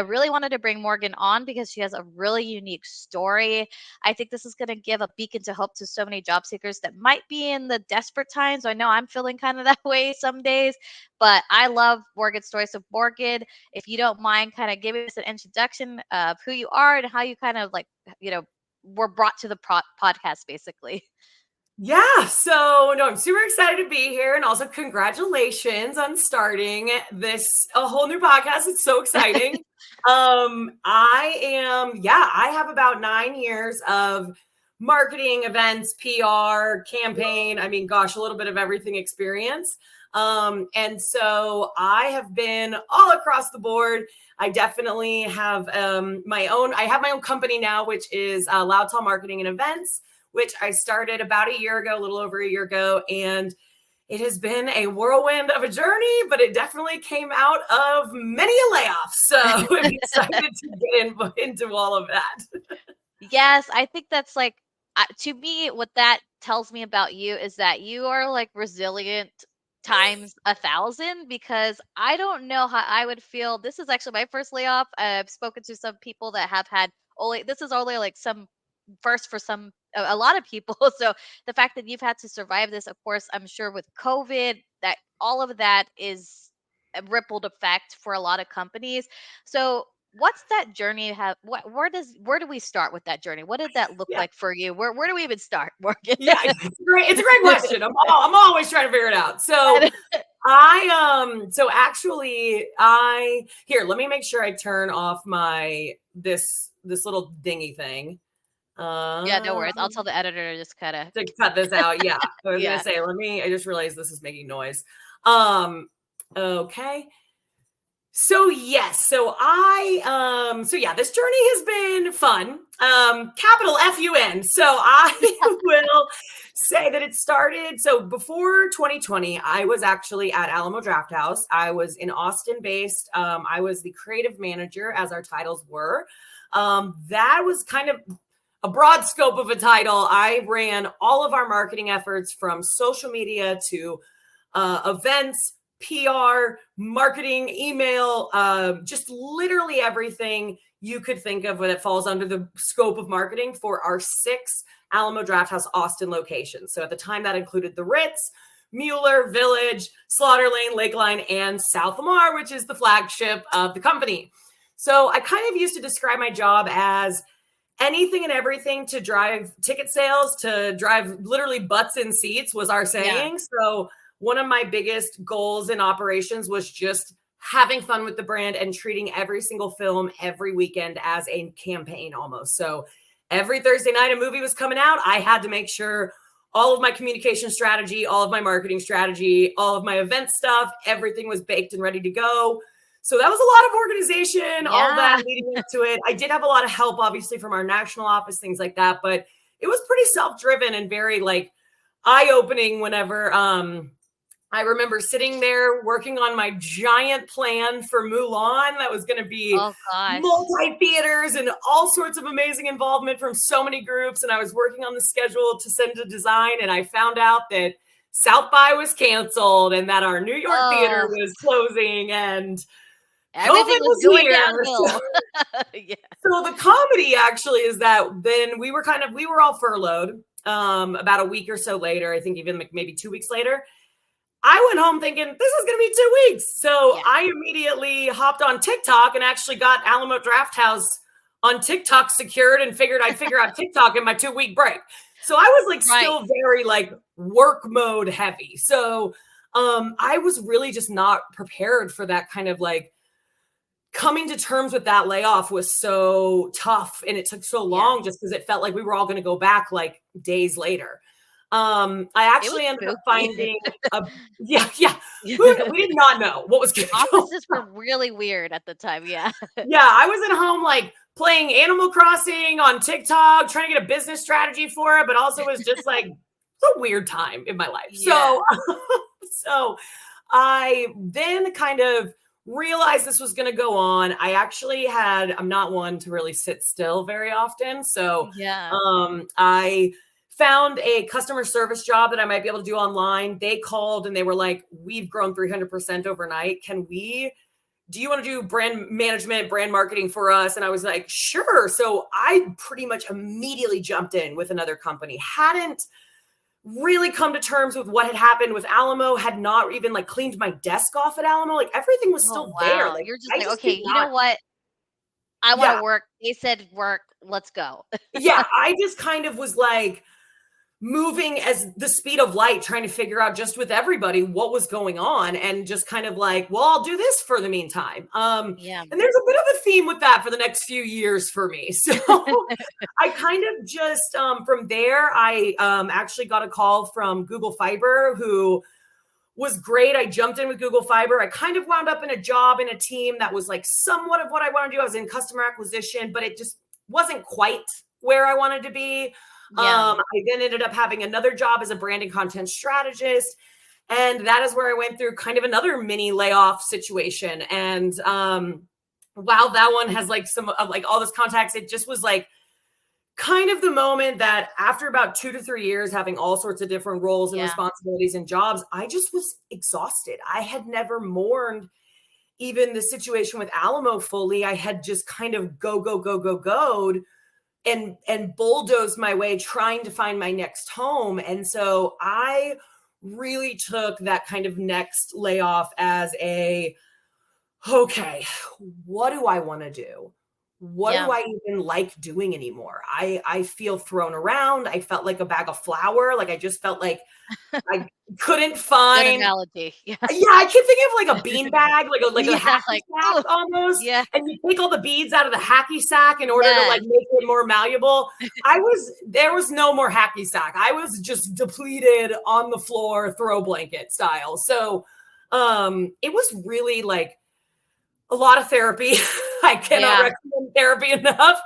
I really wanted to bring Morgan on because she has a really unique story. I think this is going to give a beacon to hope to so many job seekers that might be in the desperate times. I know I'm feeling kind of that way some days, but I love Morgan's story. So, Morgan, if you don't mind kind of giving us an introduction of who you are and how you kind of like, were brought to the podcast basically. Yeah, so no, I'm super excited to be here, and also congratulations on starting a whole new podcast. It's so exciting. I have about 9 years of marketing, events, PR, campaign. I mean, gosh, a little bit of everything experience. And so I have been all across the board. I definitely have I have my own company now, which is Loud Tall Marketing and Events, which I started about a year ago, a little over a year ago. And it has been a whirlwind of a journey, but it definitely came out of many a layoff. So I'm excited to get into all of that. Yes, I think that's like, to me, what that tells me about you is that you are like resilient times 1,000, because I don't know how I would feel. This is actually my first layoff. I've spoken to some people that have had this is only like some first for a lot of people. So the fact that you've had to survive this, of course, I'm sure with COVID, that all of that is a rippled effect for a lot of companies. So what's that journey have where do we start with that journey? What did that look Yeah. like for you? Where do we even start, Morgan? Yeah, it's a great question. I'm always trying to figure it out. So let me make sure I turn off this little dingy thing. Yeah, no worries. I'll tell the editor to just kind of To cut this out. Yeah. I was yeah. gonna say, I just realized this is making noise. Okay. So yes, this journey has been fun. Capital FUN. So I will say that it started. So before 2020, I was actually at Alamo Drafthouse. I was in Austin based. I was the creative manager, as our titles were. That was kind of a broad scope of a title. I ran all of our marketing efforts, from social media to events, PR, marketing, email, just literally everything you could think of that falls under the scope of marketing for our 6 Alamo Drafthouse Austin locations. So at the time, that included the Ritz, Mueller, Village, Slaughter Lane, Lakeline, and South Lamar, which is the flagship of the company. So I kind of used to describe my job as anything and everything to drive ticket sales, to drive literally butts in seats was our saying. Yeah. So one of my biggest goals in operations was just having fun with the brand and treating every single film every weekend as a campaign almost. So every Thursday night a movie was coming out, I had to make sure all of my communication strategy, all of my marketing strategy, all of my event stuff, everything was baked and ready to go. So that was a lot of organization, all that leading into it. I did have a lot of help, obviously, from our national office, things like that. But it was pretty self-driven and very like eye-opening whenever I remember sitting there working on my giant plan for Mulan that was going to be multi-theaters and all sorts of amazing involvement from so many groups. And I was working on the schedule to send to design. And I found out that South by was canceled and that our New York theater was closing and everything was going downhill. Yeah. So the comedy actually is that then we were all furloughed about a week or so later. I think even maybe 2 weeks later. I went home thinking this is going to be 2 weeks. So I immediately hopped on TikTok and actually got Alamo Drafthouse on TikTok secured and figured I'd figure out TikTok in my 2-week break. So I was like still very like work mode heavy. So I was really just not prepared for that kind of like coming to terms with that layoff was so tough. And it took so long just because it felt like we were all going to go back like days later. I actually ended up finding we did not know what was going on. Offices were really weird at the time. Yeah. Yeah. I was at home, like playing Animal Crossing on TikTok, trying to get a business strategy for it, but also was just like, it's a weird time in my life. Yeah. So I then kind of realized this was going to go on. I'm not one to really sit still very often. So I found a customer service job that I might be able to do online. They called and they were like, we've grown 300% overnight. Can we do you want to do brand management, brand marketing for us? And I was like, sure. So I pretty much immediately jumped in with another company. Hadn't really come to terms with what had happened with Alamo, had not even like cleaned my desk off at Alamo. Like everything was Oh, still there. wow. Like You're just I like, just did "Okay, you know not, what? I wanna yeah, work. They said work. Let's go." yeah. I just kind of was like, moving as the speed of light, trying to figure out just with everybody what was going on, and just kind of like, well, I'll do this for the meantime. Yeah. And there's a bit of a theme with that for the next few years for me. So I kind of just from there, I actually got a call from Google Fiber, who was great. I jumped in with Google Fiber. I kind of wound up in a job in a team that was like somewhat of what I want to do. I was in customer acquisition, but it just wasn't quite where I wanted to be. Yeah. I then ended up having another job as a branding content strategist. And that is where I went through kind of another mini layoff situation. And while that one has like some of like all this contacts, it just was like kind of the moment that after about 2 to 3 years having all sorts of different roles and Yeah. responsibilities and jobs, I just was exhausted. I had never mourned even the situation with Alamo fully. I had just kind of go and bulldozed my way trying to find my next home. And so I really took that kind of next layoff as a, okay, what do I want to do? What do Yeah. I even like doing anymore? I feel thrown around. I felt like a bag of flour. Like I just felt like I couldn't Good find, analogy. Yeah. yeah, I keep thinking of like a bean bag, like a Yeah, hacky like, sack "Ooh." almost. Yeah. And you take all the beads out of the hacky sack in order to like Yes. make it more malleable. There was no more hacky sack. I was just depleted on the floor, throw blanket style. So it was really like a lot of therapy. I cannot Yeah. recommend therapy enough.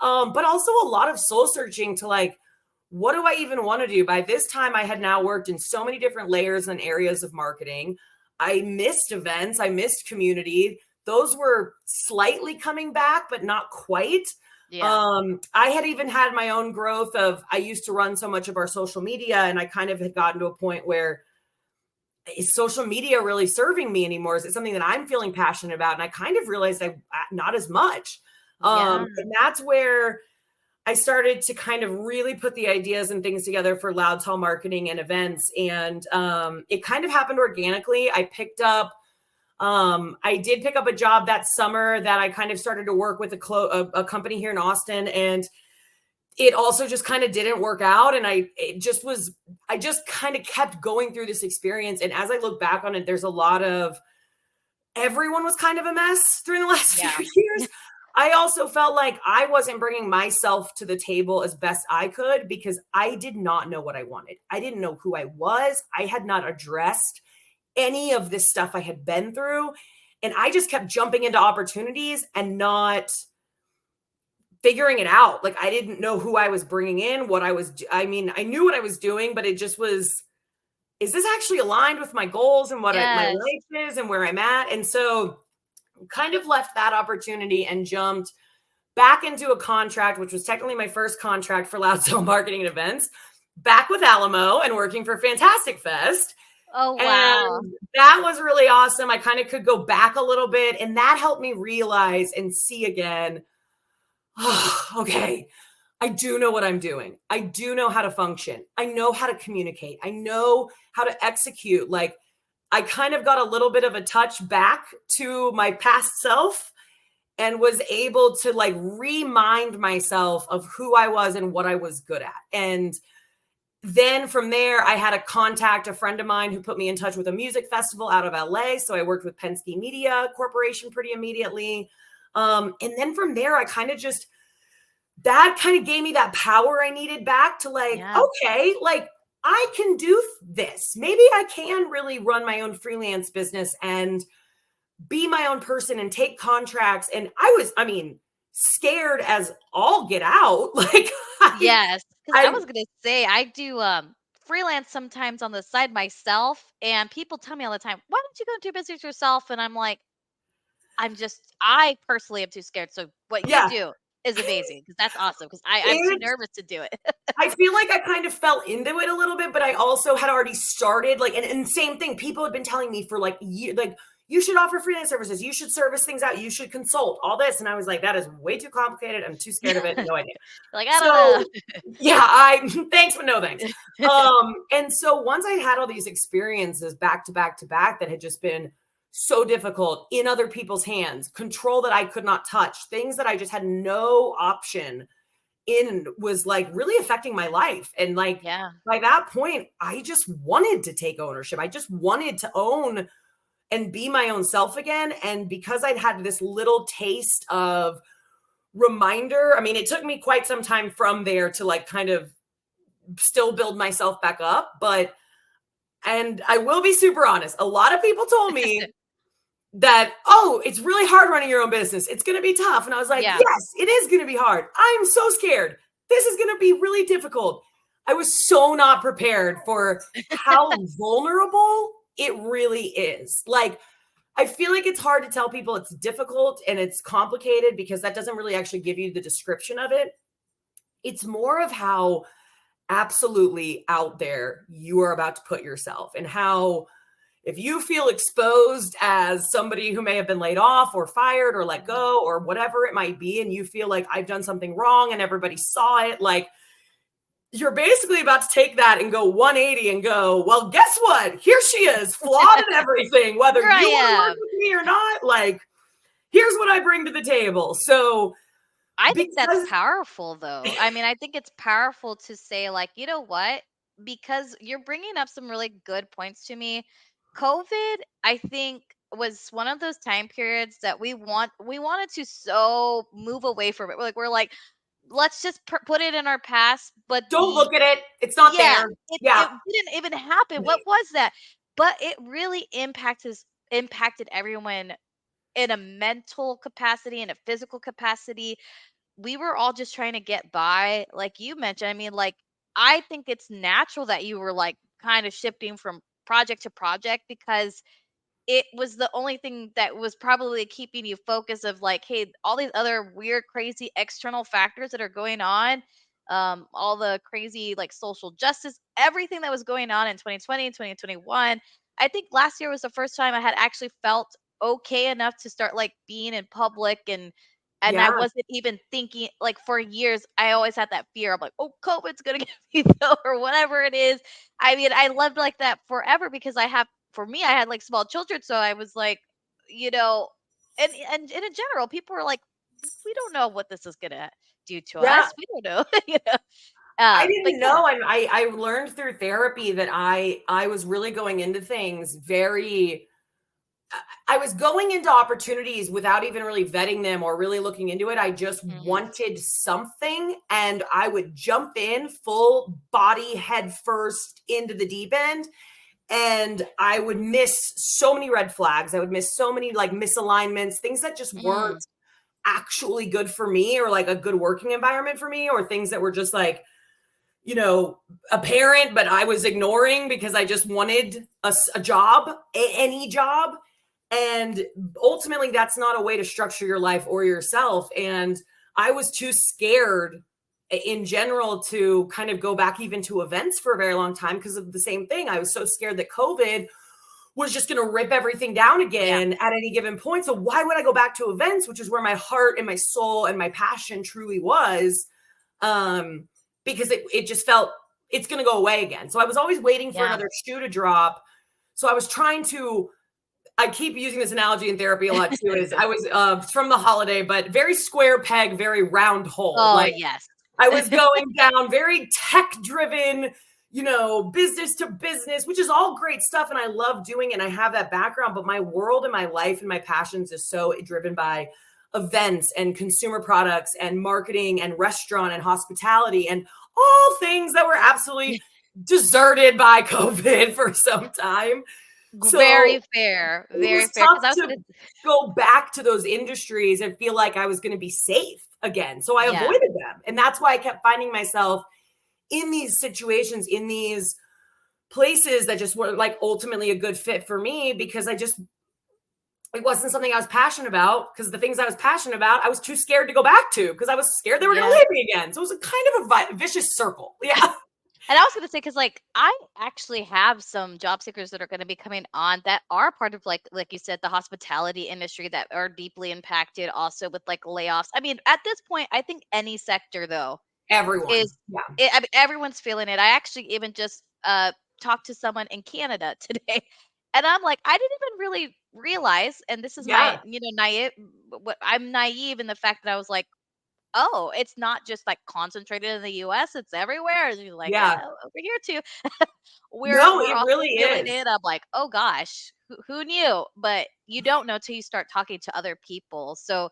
But also a lot of soul searching to like, what do I even want to do? By this time, I had now worked in so many different layers and areas of marketing. I missed events, I missed community. Those were slightly coming back, but not quite. Yeah. I had even had my own growth of, I used to run so much of our social media, and I kind of had gotten to a point where, is social media really serving me anymore? Is it something that I'm feeling passionate about? And I kind of realized not as much. Yeah. And that's where I started to kind of really put the ideas and things together for Loud Tall marketing and events. And it kind of happened organically. I did pick up a job that summer that I kind of started to work with a company here in Austin. And it also just kind of didn't work out. And I just kind of kept going through this experience. And as I look back on it, there's a lot of, everyone was kind of a mess during the last Yeah. few years. I also felt like I wasn't bringing myself to the table as best I could because I did not know what I wanted. I didn't know who I was. I had not addressed any of this stuff I had been through. And I just kept jumping into opportunities and not figuring it out. Like I didn't know who I was bringing in, I mean, I knew what I was doing, but it just was, is this actually aligned with my goals and my Yes. life is and where I'm at? And so kind of left that opportunity and jumped back into a contract, which was technically my first contract for Loud Sale Marketing and Events, back with Alamo and working for Fantastic Fest. Oh, wow. And that was really awesome. I kind of could go back a little bit, and that helped me realize and see again, oh, okay, I do know what I'm doing. I do know how to function. I know how to communicate. I know how to execute. Like I kind of got a little bit of a touch back to my past self and was able to like remind myself of who I was and what I was good at. And then from there, I had a friend of mine who put me in touch with a music festival out of LA. So I worked with Penske Media Corporation pretty immediately. And then from there, that kind of gave me that power I needed back to like, Yeah. okay, like I can do this. Maybe I can really run my own freelance business and be my own person and take contracts. And I mean, scared as all get out. Like Yes, because I I, was gonna say I do, freelance sometimes on the side myself, and people tell me all the time, "Why don't you go do business yourself?" And I'm like, I personally am too scared, so what you yeah, do is amazing because that's awesome. Because I'm too it's, nervous to do it. I feel like I kind of fell into it a little bit, but I also had already started like, and same thing. People had been telling me for like years, like you should offer freelance services. You should service things out. You should consult all this. And I was like, that is way too complicated. I'm too scared of it. No idea. Like, I don't So know. yeah, thanks, but no thanks. And so once I had all these experiences back to back to back that had just been so difficult in other people's hands, control that I could not touch, things that I just had no option in, was like really affecting my life. And like, Yeah. by that point, I just wanted to take ownership. I just wanted to own and be my own self again. And because I'd had this little taste of reminder, I mean, it took me quite some time from there to like kind of still build myself back up. And I will be super honest, a lot of people told me that, oh, it's really hard running your own business. It's going to be tough. And I was like, Yeah. yes, it is going to be hard. I'm so scared. This is going to be really difficult. I was so not prepared for how vulnerable it really is. Like, I feel like it's hard to tell people it's difficult and it's complicated because that doesn't really actually give you the description of it. It's more of how absolutely out there you are about to put yourself, and how if you feel exposed as somebody who may have been laid off or fired or let go or whatever it might be, and you feel like I've done something wrong and everybody saw it, like you're basically about to take that and go 180 and go, well, guess what? Here she is, flawed and everything, whether you want to work with me or not. Like, here's what I bring to the table. So I think that's powerful, though. I mean, I think it's powerful to say, like, you know what? Because you're bringing up some really good points to me. COVID, I think, was one of those time periods that we wanted to so move away from it. We're like, let's just put it in our past. But don't look at it. It's not there. it Yeah. didn't even happen. What was that? But it really impacted everyone in a mental capacity, in a physical capacity. We were all just trying to get by, like you mentioned. I mean, like, I think it's natural that you were like kind of shifting from project to project because it was the only thing that was probably keeping you focused of like, hey, all these other weird, crazy external factors that are going on, all the crazy like social justice, everything that was going on in 2020 and 2021. I think last year was the first time I had actually felt okay enough to start like being in public, and I Yeah. wasn't even thinking, like, for years I always had that fear of like, oh, COVID's gonna get me though, or whatever it is. I mean, I lived like that forever because for me, I had like small children, so I was like, you know, and in general, people were like, we don't know what this is gonna do to Yeah. us. We don't know, you know. I But didn't yeah. know. I learned through therapy that I was really going into things very, I was going into opportunities without even really vetting them or really looking into it. I just Mhm. wanted something and I would jump in full body head first into the deep end. And I would miss so many red flags. I would miss so many like misalignments, things that just Mm. weren't actually good for me or like a good working environment for me, or things that were just like, you know, apparent, but I was ignoring because I just wanted a job, any job. And ultimately, that's not a way to structure your life or yourself. And I was too scared in general to kind of go back even to events for a very long time because of the same thing. I was so scared that COVID was just going to rip everything down Yeah. again at any given point. So why would I go back to events, which is where my heart and my soul and my passion truly was? Because it just felt it's going to go away again. So I was always waiting for Yeah. another shoe to drop. So I was trying to, I keep using this analogy in therapy a lot too, is I was from the holiday, but very square peg, very round hole. Oh, Like yes. I was going down very tech driven, you know, business to business, which is all great stuff. And I love doing it. And I have that background, but my world and my life and my passions is so driven by events and consumer products and marketing and restaurant and hospitality and all things that were absolutely deserted by COVID for some time. So Very fair. it Very was fair. tough Because I was to gonna. go back to those industries and feel like I was going to be safe again. So I Yeah. avoided them. And that's why I kept finding myself in these situations, in these places that just were like ultimately a good fit for me, because it wasn't something I was passionate about, because the things I was passionate about, I was too scared to go back to because I was scared they were going to Yeah. leave me again. So it was a kind of a vicious circle. Yeah. And I was gonna say, because like I actually have some job seekers that are gonna be coming on that are part of like you said, the hospitality industry that are deeply impacted also with like layoffs. I mean, at this point, I think any sector though Everyone. is Yeah. I mean, everyone's feeling it. I actually even just talked to someone in Canada today, and I'm like, I didn't even really realize, and this is my Yeah. naive. What I'm naive in the fact that I was like, oh, it's not just like concentrated in the US, it's everywhere. And you're like, Yeah. yeah, over here too. No, We're it also really feeling is. it. I'm like, oh gosh, who knew? But you don't know till you start talking to other people. So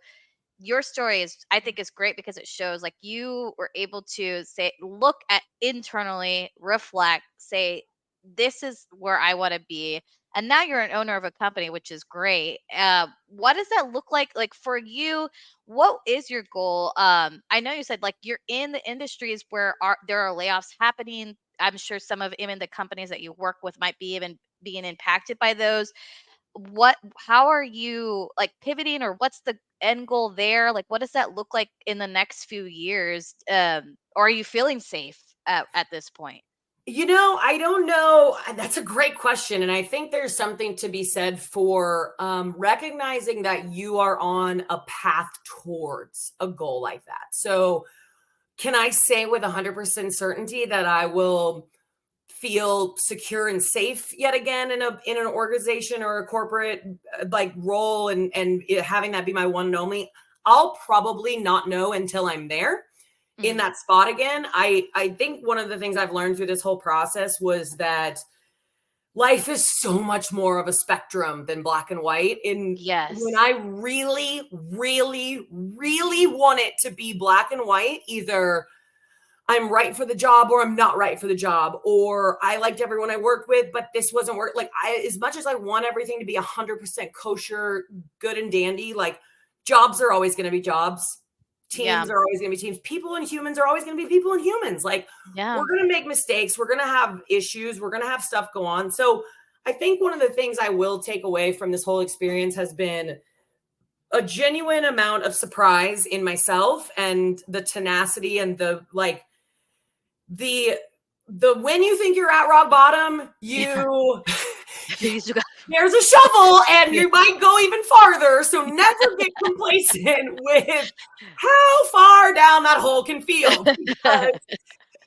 your story is, I think, is great because it shows like you were able to say, look at internally, reflect, say, this is where I want to be. And now you're an owner of a company, which is great. What does that look like for you? What is your goal? I know you said like you're in the industries where there are layoffs happening. I'm sure some of even the companies that you work with might be even being impacted by those. How are you like pivoting, or what's the end goal there? Like what does that look like in the next few years? Or are you feeling safe at this point? I don't know. That's a great question. And I think there's something to be said for recognizing that you are on a path towards a goal like that. So, can I say with 100% certainty that I will feel secure and safe yet again in an organization or a corporate like role and having that be my one and only? I'll probably not know until I'm there in Mhm. that spot again. I think one of the things I've learned through this whole process was that life is so much more of a spectrum than black and white. In when Yes. I really, really, really want it to be black and white, either I'm right for the job or I'm not right for the job, or I liked everyone I worked with, but this wasn't work. Like as much as I want everything to be 100% kosher, good and dandy, like jobs are always going to be jobs. Yeah. Teams are always going to be teams. People and humans are always going to be people and humans. Like Yeah. we're going to make mistakes. We're going to have issues. We're going to have stuff go on. So I think one of the things I will take away from this whole experience has been a genuine amount of surprise in myself and the tenacity and the like the when you think you're at rock bottom, Yeah. you You still got- there's a shovel and yeah. you might go even farther. So never get complacent with how far down that hole can feel. Because,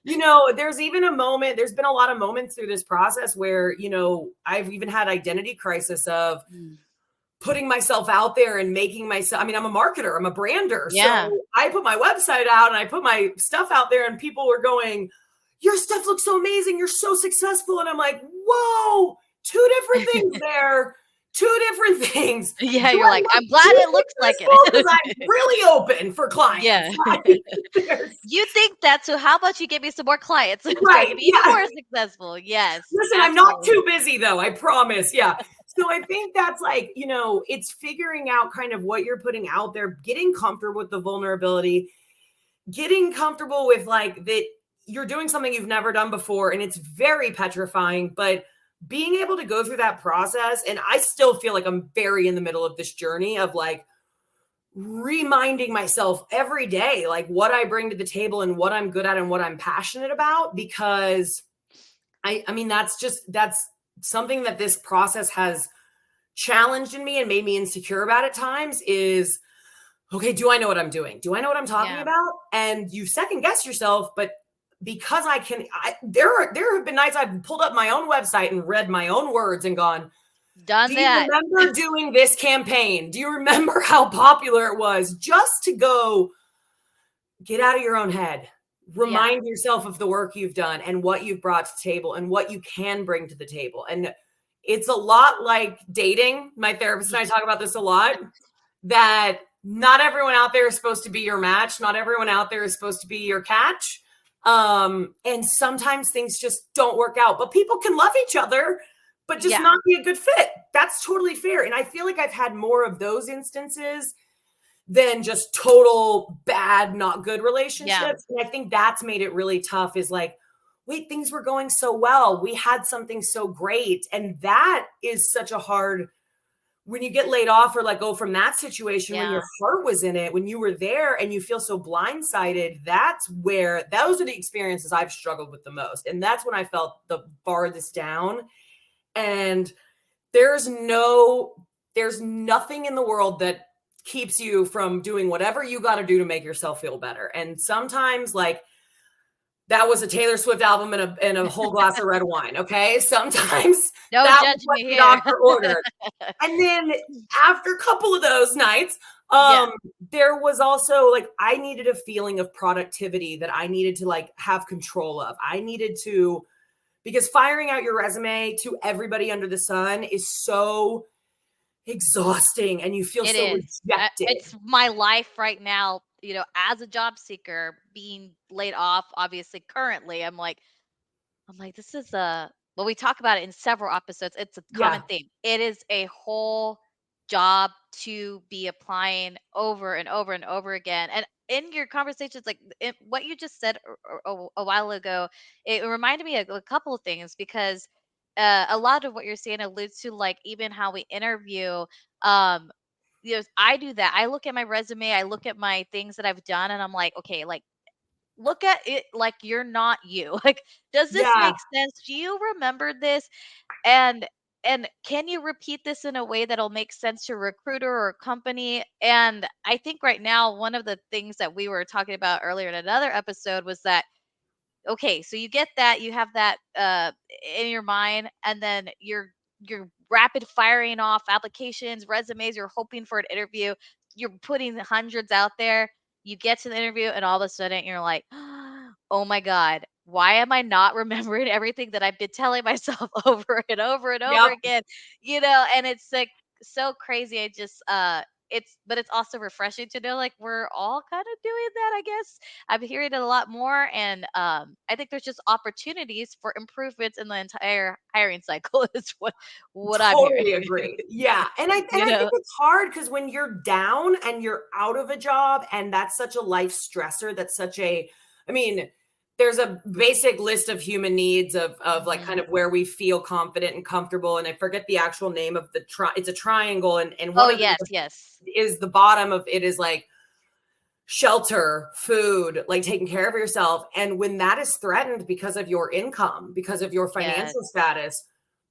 there's been a lot of moments through this process where, I've even had identity crisis of Mm. putting myself out there and making myself, I mean, I'm a marketer, I'm a brander. Yeah. So I put my website out and I put my stuff out there and people were going, your stuff looks so amazing. You're so successful. And I'm like, whoa, two different things there. Two different things. Yeah, Do you're I like, look I'm glad too it looks like successful? Because I'm it. really open for clients. Yeah. There's, You think that, so how about you give me some more clients so I right. can be even Yeah. more successful? Yes, Listen, I'm not absolutely. too busy though, I promise. Yeah. So I think that's like, it's figuring out kind of what you're putting out there, getting comfortable with the vulnerability, getting comfortable with like that you're doing something you've never done before and it's very petrifying, but being able to go through that process. And I still feel like I'm very in the middle of this journey of like reminding myself every day, like what I bring to the table and what I'm good at and what I'm passionate about, because I mean, that's something that this process has challenged in me and made me insecure about at times is, okay, do I know what I'm doing? Do I know what I'm talking Yeah. about? And you second guess yourself, but because there have been nights I've pulled up my own website and read my own words and gone, do Done you that. remember doing this campaign? Do you remember how popular it was? Just to go get out of your own head. Yeah. Remind yourself of the work you've done and what you've brought to the table and what you can bring to the table. And it's a lot like dating. My therapist and I talk about this a lot, that not everyone out there is supposed to be your match. Not everyone out there is supposed to be your catch. And sometimes things just don't work out, but people can love each other, but just Yeah. not be a good fit. That's totally fair. And I feel like I've had more of those instances than just total bad, not good Yeah. relationships. And I think that's made it really tough is like, wait, things were going so well. We had something so great. And that is such a hard when you get laid off or go from that situation, when your Yeah. heart was in it, when you were there and you feel so blindsided, those are the experiences I've struggled with the most. And that's when I felt the farthest down. And there's nothing in the world that keeps you from doing whatever you got to do to make yourself feel better. And sometimes that was a Taylor Swift album and a whole glass of red wine. Okay. Sometimes No that was judgment what the here. doctor ordered. And then after a couple of those nights, Yeah. there was also I needed a feeling of productivity that I needed to have control of. I needed to, because firing out your resume to everybody under the sun is so exhausting and you feel It so is. rejected. It's my life right now, as a job seeker being laid off, obviously currently, I'm like, this is well, we talk about it in several episodes. It's a common Yeah. theme. It is a whole job to be applying over and over and over again. And in your conversations, what you just said a while ago, it reminded me of a couple of things because a lot of what you're saying alludes to even how we interview. Um, I do that. I look at my resume, I look at my things that I've done, and I'm like, okay, look at it like you're not you. Like, does this Yeah. make sense? Do you remember this? And and can you repeat this in a way that'll make sense to a recruiter or a company? And I think right now, one of the things that we were talking about earlier in another episode was that okay, so you get that, you have that in your mind, and then you're rapid firing off applications, resumes, you're hoping for an interview, you're putting hundreds out there, you get to the interview, and all of a sudden you're like, oh my God, why am I not remembering everything that I've been telling myself over and over and over Yep. again? And it's so crazy. But it's also refreshing to know we're all kind of doing that, I guess. I'm hearing it a lot more, and I think there's just opportunities for improvements in the entire hiring cycle. Is what I'm hearing. Totally agree. Yeah. And I you think know, it's hard because when you're down and you're out of a job and that's such a life stressor, I mean, there's a basic list of human needs of kind Mhm. of where we feel confident and comfortable. And I forget the actual name of it's a triangle. And Oh one of them yes, yes, is the bottom of it is shelter, food, taking care of yourself. And when that is threatened because of your income, because of your yes, financial status,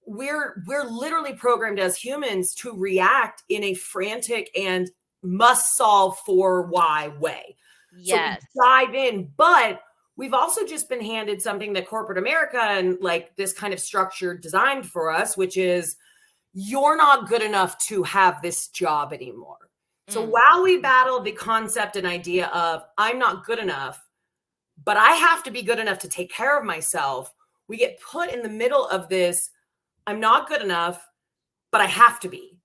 we're literally programmed as humans to react in a frantic and must solve for why way. So we yes, dive in, but we've also just been handed something that corporate America and this kind of structure designed for us, which is you're not good enough to have this job anymore. So mm, while we battle the concept and idea of I'm not good enough, but I have to be good enough to take care of myself, we get put in the middle of this I'm not good enough, but I have to be.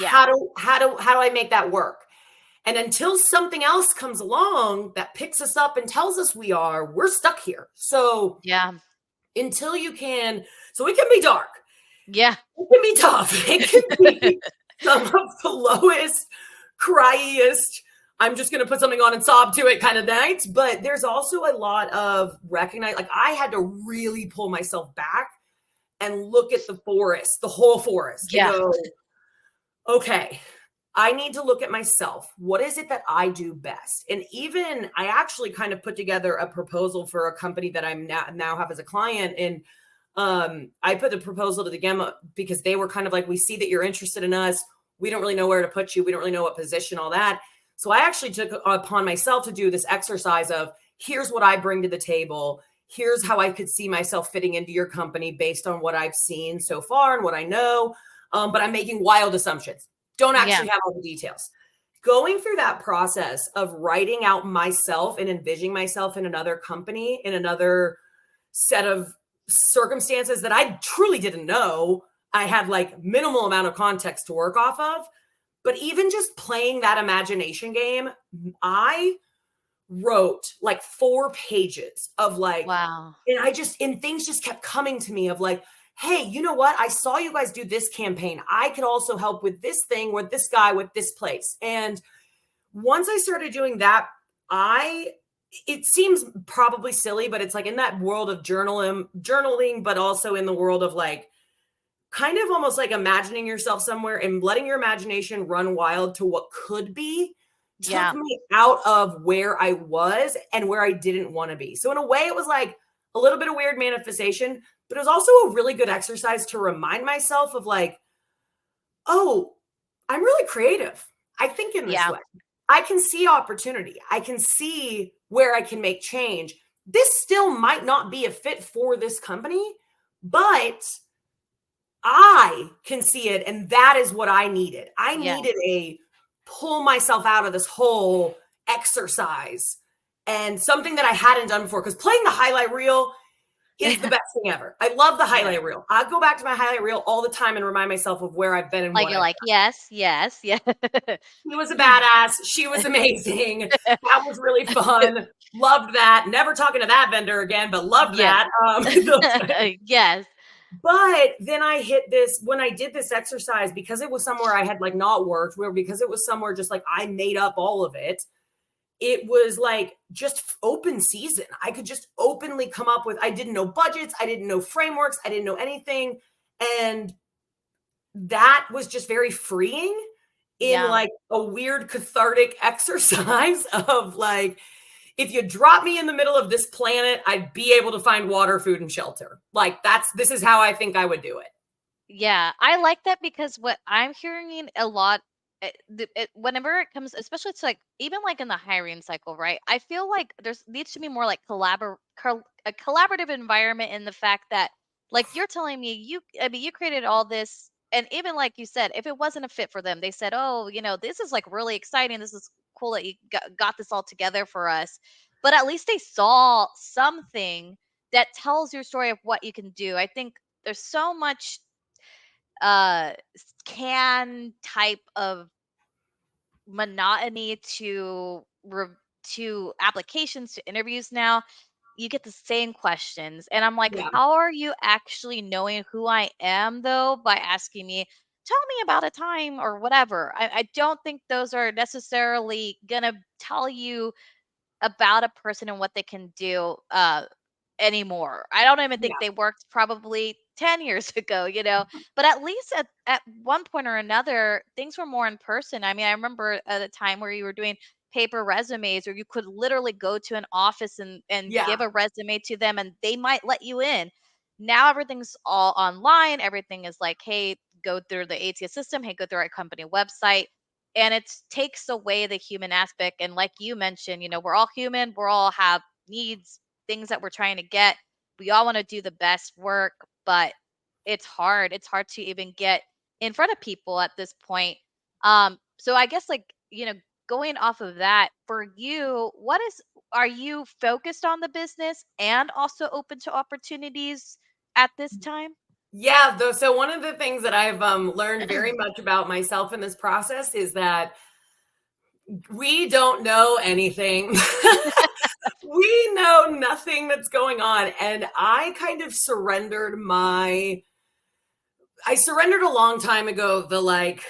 yeah, How do I make that work? And until something else comes along that picks us up and tells us we're stuck here. So yeah, until you can, so it can be dark. yeah, It can be tough. It can be some of the lowest, cryest, I'm just going to put something on and sob to it kind of nights. But there's also a lot of recognize, I had to really pull myself back and look at the forest, the whole forest, and yeah, go, okay, I need to look at myself. What is it that I do best? And even I actually kind of put together a proposal for a company that I'm now have as a client. And I put the proposal to the Gemma because they were kind of we see that you're interested in us. We don't really know where to put you. We don't really know what position, all that. So I actually took upon myself to do this exercise of here's what I bring to the table. Here's how I could see myself fitting into your company based on what I've seen so far and what I know. But I'm making wild assumptions. Don't yeah, actually have all the details. Going through that process of writing out myself and envisioning myself in another company, in another set of circumstances that I truly didn't know. I had minimal amount of context to work off of. But even just playing that imagination game, I wrote 4 pages of wow, and things just kept coming to me of hey, you know what? I saw you guys do this campaign. I could also help with this thing with this guy with this place. And once I started doing that, it seems probably silly, but it's in that world of journaling, but also in the world of kind of almost like imagining yourself somewhere and letting your imagination run wild to what could be took Yeah. me out of where I was and where I didn't want to be. So in a way, it was like a little bit of weird manifestation, but it was also a really good exercise to remind myself of like, oh, I'm really creative. I think in this Yeah. way. I can see opportunity. I can see where I can make change. This still might not be a fit for this company, but I can see it. And that is what I needed. I Yeah. needed a pull myself out of this whole exercise and something that I hadn't done before. Because playing the highlight reel is the best thing ever. I love the Yeah. highlight reel. I go back to my highlight reel all the time and remind myself of where I've been and Like, what you're I've like, done. "Yes, yes, yeah." He was a badass. She was amazing. That was really fun. Loved that. Never talking to that vendor again, but loved Yes. that. Yes. But then I hit this when I did this exercise because it was somewhere I had like not worked, where because it was somewhere just like I made up all of it. It was like just open season. I could just openly come up with, I didn't know budgets, I didn't know frameworks, I didn't know anything. And that was just very freeing in Yeah. like a weird cathartic exercise of like, if you drop me in the middle of this planet, I'd be able to find water, food, and shelter. Like this is how I think I would do it. Yeah, I like that because what I'm hearing a lot, whenever it comes, especially to like even like in the hiring cycle, right? I feel like there's needs to be more like a collaborative environment in the fact that, like you're telling me, I mean, you created all this, and even like you said, if it wasn't a fit for them, they said, oh, this is like really exciting. This is cool that you got this all together for us. But at least they saw something that tells your story of what you can do. I think there's so much can type of monotony to applications to interviews now. You get the same questions, and I'm like, Yeah. how are you actually knowing who I am though by asking me, tell me about a time or whatever? I don't think those are necessarily gonna tell you about a person and what they can do anymore. I don't even think Yeah. they worked probably 10 years ago, but at least at one point or another, things were more in person. I mean, I remember at a time where you were doing paper resumes, or you could literally go to an office and Yeah. give a resume to them and they might let you in. Now everything's all online. Everything is like, hey, go through the ATS system, hey, go through our company website. And it takes away the human aspect. And like you mentioned, we're all human, we're all have needs, things that we're trying to get. We all want to do the best work, but it's hard. It's hard to even get in front of people at this point. So I guess like, going off of that, for you, are you focused on the business and also open to opportunities at this time? Yeah, though. So one of the things that I've learned very much about myself in this process is that we don't know anything. We know nothing that's going on. And I kind of I surrendered a long time ago, the like,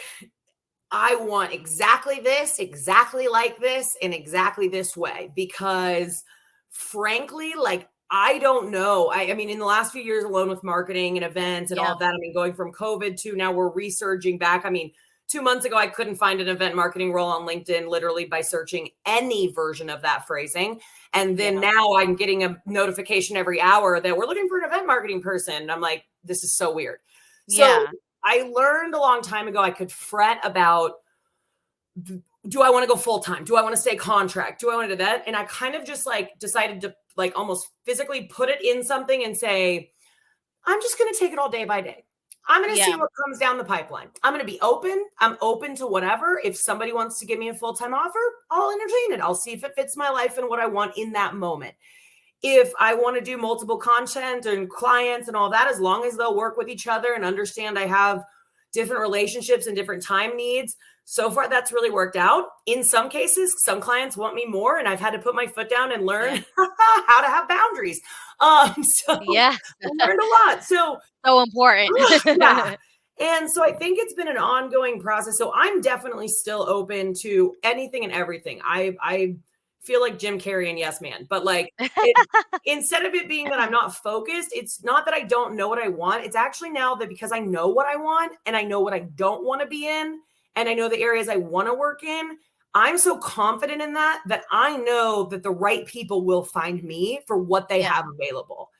I want exactly this, exactly like this, in exactly this way. Because frankly, like, I don't know. I mean, in the last few years alone with marketing and events and all Yeah. of that, I mean, going from COVID to now we're resurging back. I mean, 2 months ago, I couldn't find an event marketing role on LinkedIn literally by searching any version of that phrasing. And then Yeah. now I'm getting a notification every hour that we're looking for an event marketing person. And I'm like, this is so weird. So Yeah. I learned a long time ago I could fret about, do I want to go full time? Do I want to stay contract? Do I want to do that? And I kind of just like decided to like almost physically put it in something and say, I'm just going to take it all day by day. I'm going to see Yeah. what comes down the pipeline. I'm going to be open. I'm open to whatever. If somebody wants to give me a full time offer, I'll entertain it. I'll see if it fits my life and what I want in that moment. If I want to do multiple content and clients and all that, as long as they'll work with each other and understand I have different relationships and different time needs. So far, that's really worked out. In some cases, some clients want me more, and I've had to put my foot down and learn Yeah. how to have boundaries. So Yeah. I learned a lot. So So important. yeah. And so I think it's been an ongoing process. So I'm definitely still open to anything and everything. I feel like Jim Carrey and Yes Man, but like it instead of it being that I'm not focused, it's not that I don't know what I want. It's actually now that because I know what I want and I know what I don't want to be in and I know the areas I want to work in, I'm so confident in that that I know that the right people will find me for what they Yeah, have available.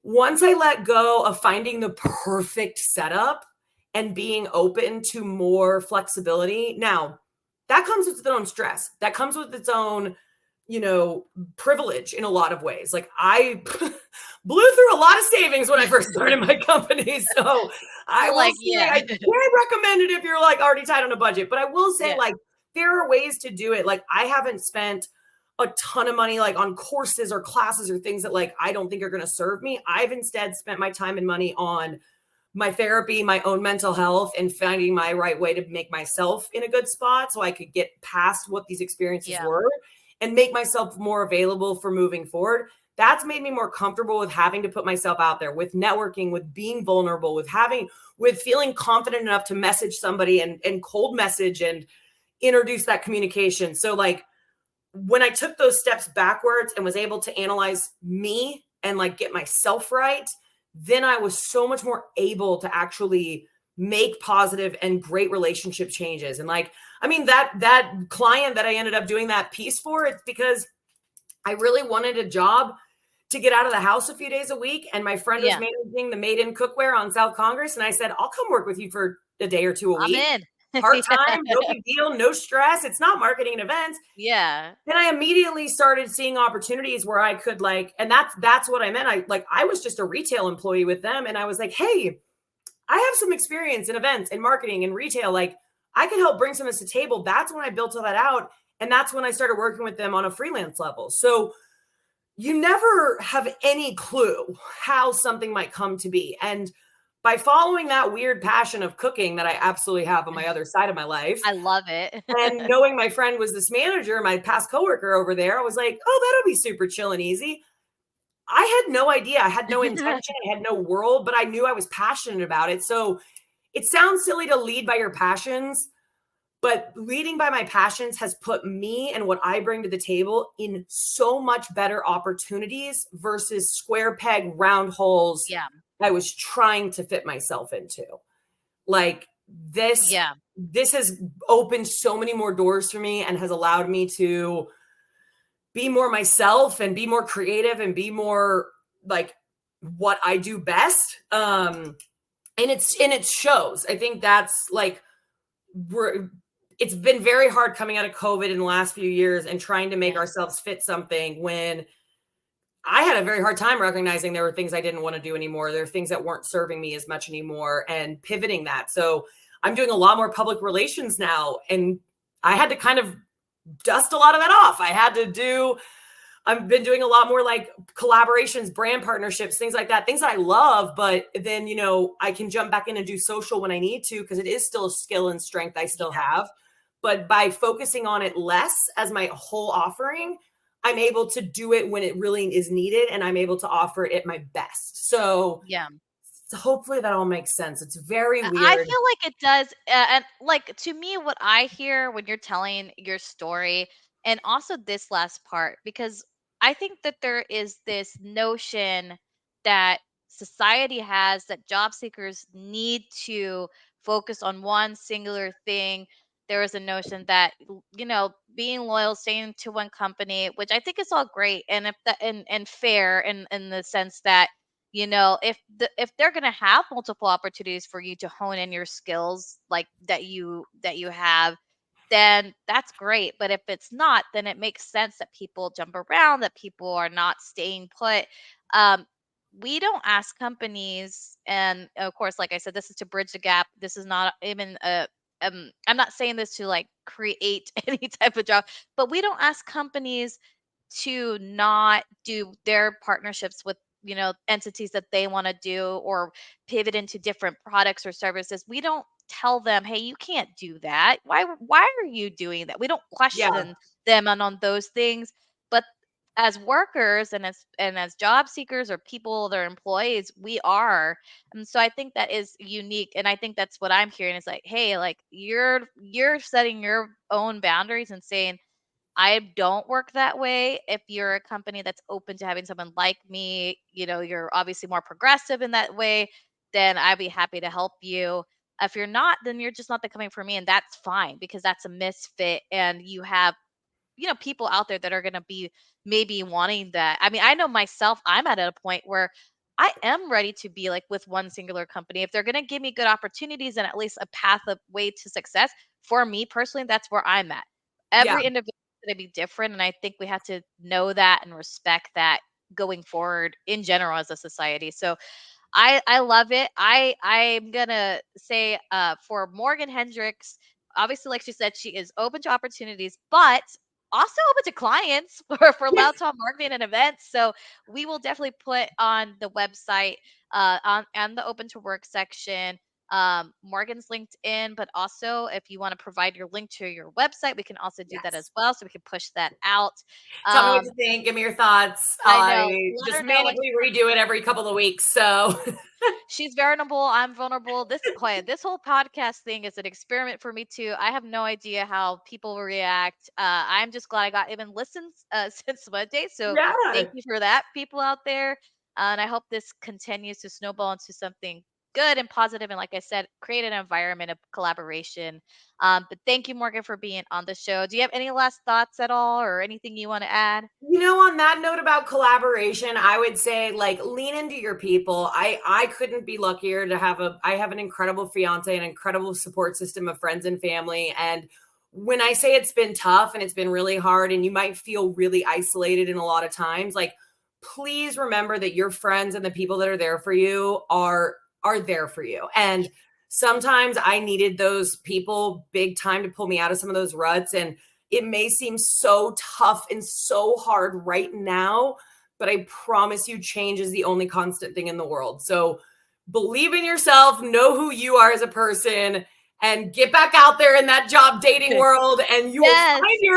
Once I let go of finding the perfect setup and being open to more flexibility, now that comes with its own stress. That comes with its own, you know, privilege in a lot of ways. Like I blew through a lot of savings when I first started my company. So I you're will like, say yeah, I can't recommend it if you're like already tight on a budget, but I will say yeah, like there are ways to do it. Like I haven't spent a ton of money like on courses or classes or things that like I don't think are going to serve me. I've instead spent my time and money on my therapy, my own mental health, and finding my right way to make myself in a good spot so I could get past what these experiences yeah, were and make myself more available for moving forward. That's made me more comfortable with having to put myself out there, with networking, with being vulnerable, with feeling confident enough to message somebody and cold message and introduce that communication. So like when I took those steps backwards and was able to analyze me and like get myself right, then I was so much more able to actually make positive and great relationship changes. And like, I mean, that client that I ended up doing that piece for, it's because I really wanted a job to get out of the house a few days a week. And my friend was yeah. managing the Made in Cookware on South Congress. And I said, I'll come work with you for a day or two a I'm week. in. Part Yeah, time, no big deal, no stress. It's not marketing and events. yeah, Then I immediately started seeing opportunities where I could like, and that's what I meant. I was just a retail employee with them, and I was like, hey, I have some experience in events and marketing and retail. Like, I can help bring some of this to the table. That's when I built all that out, and that's when I started working with them on a freelance level. So you never have any clue how something might come to be, and by following that weird passion of cooking that I absolutely have on my other side of my life, I love it. and knowing my friend was this manager, my past coworker over there, I was like, oh, that'll be super chill and easy. I had no idea. I had no intention. I had no world, but I knew I was passionate about it. So it sounds silly to lead by your passions, but leading by my passions has put me and what I bring to the table in so much better opportunities versus square peg, round holes Yeah, I was trying to fit myself into. Like this yeah, this has opened so many more doors for me and has allowed me to be more myself and be more creative and be more like what I do best. And it shows. I think that's like we're it's been very hard coming out of COVID in the last few years and trying to make yeah, ourselves fit something when I had a very hard time recognizing there were things I didn't want to do anymore. There are things that weren't serving me as much anymore and pivoting that. So I'm doing a lot more public relations now. And I had to kind of dust a lot of that off. I've been doing a lot more like collaborations, brand partnerships, things like that, things that I love. But then, I can jump back in and do social when I need to because it is still a skill and strength I still yeah, have. But by focusing on it less as my whole offering, I'm able to do it when it really is needed and I'm able to offer it at my best. yeah. So hopefully that all makes sense. It's very I weird. feel like it does, and like to me, what I hear when you're telling your story, and also this last part, because I think that there is this notion that society has that job seekers need to focus on one singular thing. There is a notion that being loyal, staying to one company, which I think is all great, and if that and fair in the sense that if they're going to have multiple opportunities for you to hone in your skills like that you have, then that's great. But if it's not, then it makes sense that people jump around, that people are not staying put. um, we don't ask companies, and of course, like I said, this is to bridge the gap. This is not even a I'm not saying this to like create any type of job, but we don't ask companies to not do their partnerships with entities that they want to do, or pivot into different products or services. We don't tell them, hey, you can't do that. Why are you doing that? We don't Yeah. question them on those things. But as workers and as job seekers or people that are employees, we are. And so I think that is unique, and I think that's what I'm hearing is like, hey, like you're setting your own boundaries and saying, I don't work that way. If you're a company that's open to having someone like me, you're obviously more progressive in that way, then I'd be happy to help you. If you're not, then you're just not the company for me, and that's fine because that's a misfit, and you have people out there that are going to be maybe wanting that. I mean, I know myself, I'm at a point where I am ready to be like with one singular company. If they're going to give me good opportunities and at least a path of way to success, for me personally, that's where I'm at. Yeah. Every individual is going to be different. And I think we have to know that and respect that going forward in general as a society. So I love it. I'm gonna say for Morgan Hendricks, obviously, like she said, she is open to opportunities, but also open to clients for Loud Talk marketing and events. So we will definitely put on the website on the open to work section. Morgan's LinkedIn, but also if you want to provide your link to your website, we can also do that Yes. as well. So we can push that out. Tell me what Um, you think. Give me your thoughts. I know. I Let just her know what manically redo it every couple of weeks. So she's vulnerable. I'm vulnerable. This whole podcast thing is an experiment for me too. I have no idea how people will react. I'm just glad I got even listens since Monday. So thank yeah. you for that, people out there. And I hope this continues to snowball into something good and positive. And like I said, create an environment of collaboration. But thank you, Morgan, for being on the show. Do you have any last thoughts at all, or anything you want to add? On that note about collaboration, I would say like lean into your people. I couldn't be luckier to have I have an incredible fiance, an incredible support system of friends and family. And when I say it's been tough and it's been really hard and you might feel really isolated in a lot of times, like please remember that your friends and the people that are there for you are there for you. And sometimes I needed those people big time to pull me out of some of those ruts, and it may seem so tough and so hard right now, but I promise you change is the only constant thing in the world. So believe in yourself, know who you are as a person, and get back out there in that job dating world, and you will find Yes. your